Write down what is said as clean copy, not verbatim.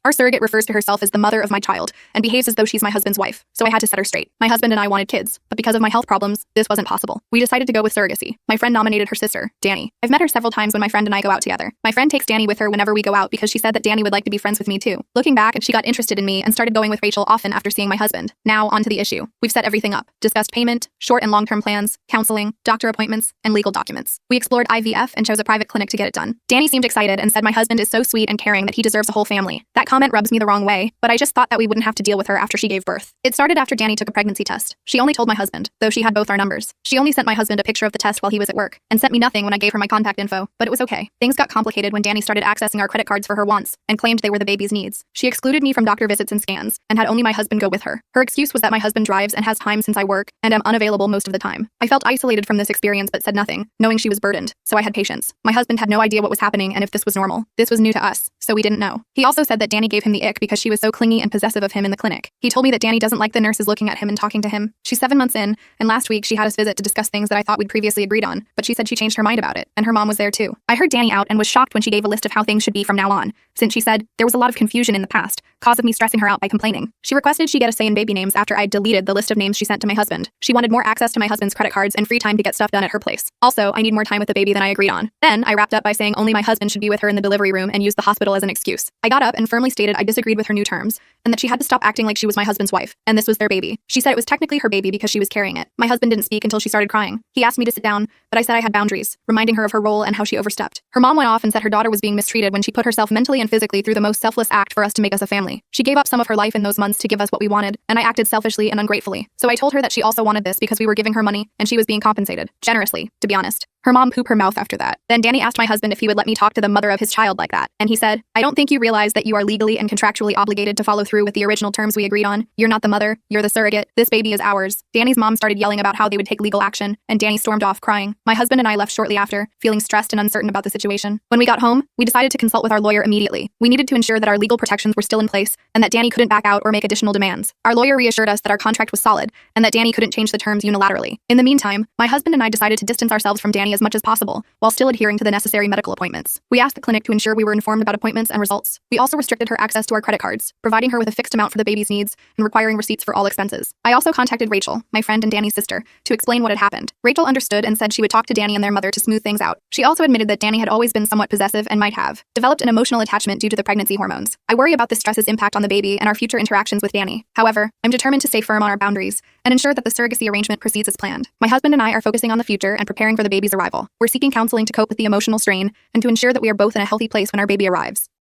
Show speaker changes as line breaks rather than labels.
Our surrogate refers to herself as the mother of my child and behaves as though she's my husband's wife, so I had to set her straight. My husband and I wanted kids, but because of my health problems, this wasn't possible. We decided to go with surrogacy. My friend nominated her sister, Danny. I've met her several times when my friend and I go out together. My friend takes Danny with her whenever we go out because she said that Danny would like to be friends with me too. Looking back, she got interested in me and started going with Rachel often after seeing my husband. Now, on to the issue. We've set everything up, discussed payment, short and long-term plans, counseling, doctor appointments, and legal documents. We explored IVF and chose a private clinic to get it done. Danny seemed excited and said my husband is so sweet and caring that he deserves a whole family. That comment rubs me the wrong way, but I just thought that we wouldn't have to deal with her after she gave birth. It started after Danny took a pregnancy test. She only told my husband, though she had both our numbers. She only sent my husband a picture of the test while he was at work, and sent me nothing when I gave her my contact info, but it was okay. Things got complicated when Danny started accessing our credit cards for her wants, and claimed they were the baby's needs. She excluded me from doctor visits and scans, and had only my husband go with her. Her excuse was that my husband drives and has time since I work, and am unavailable most of the time. I felt isolated from this experience but said nothing, knowing she was burdened, so I had patience. My husband had no idea what was happening and if this was normal. This was new to us, so we didn't know. He also said that Danny gave him the ick because she was so clingy and possessive of him in the clinic. He told me that Danny doesn't like the nurses looking at him and talking to him. She's 7 months in, and last week she had us visit to discuss things that I thought we'd previously agreed on, but she said she changed her mind about it, and her mom was there too. I heard Danny out and was shocked when she gave a list of how things should be from now on, since she said there was a lot of confusion in the past, cause of me stressing her out by complaining. She requested she get a say in baby names after I'd deleted the list of names she sent to my husband. She wanted more access to my husband's credit cards and free time to get stuff done at her place. Also, I need more time with the baby than I agreed on. Then, I wrapped up by saying only my husband should be with her in the delivery room and used the hospital as an excuse. I got up and firmly stated I disagreed with her new terms, and that she had to stop acting like she was my husband's wife, and this was their baby. She said it was technically her baby because she was carrying it. My husband didn't speak until she started crying. He asked me to sit down, but I said I had boundaries, reminding her of her role and how she overstepped. Her mom went off and said her daughter was being mistreated when she put herself mentally and physically through the most selfless act for us to make us a family. She gave up some of her life in those months to give us what we wanted, and I acted selfishly and ungratefully. So I told her that she also wanted this because we were giving her money, and she was being compensated. Generously, to be honest. Her mom pooped her mouth after that. Then Danny asked my husband if he would let me talk to the mother of his child like that, and he said, I don't think you realize that you are legally and contractually obligated to follow through with the original terms we agreed on. You're not the mother, you're the surrogate. This baby is ours. Danny's mom started yelling about how they would take legal action, and Danny stormed off crying. My husband and I left shortly after, feeling stressed and uncertain about the situation. When we got home, we decided to consult with our lawyer immediately. We needed to ensure that our legal protections were still in place, and that Danny couldn't back out or make additional demands. Our lawyer reassured us that our contract was solid, and that Danny couldn't change the terms unilaterally. In the meantime, my husband and I decided to distance ourselves from Danny as much as possible, while still adhering to the necessary medical appointments. We asked the clinic to ensure we were informed about appointments and results. We also restricted her access to our credit cards, providing her with a fixed amount for the baby's needs and requiring receipts for all expenses. I also contacted Rachel, my friend and Danny's sister, to explain what had happened. Rachel understood and said she would talk to Danny and their mother to smooth things out. She also admitted that Danny had always been somewhat possessive and might have developed an emotional attachment due to the pregnancy hormones. I worry about this stress's impact on the baby and our future interactions with Danny. However, I'm determined to stay firm on our boundaries and ensure that the surrogacy arrangement proceeds as planned. My husband and I are focusing on the future and preparing for the baby's arrival. We're seeking counseling to cope with the emotional strain and to ensure that we are both in a healthy place when our baby arrives.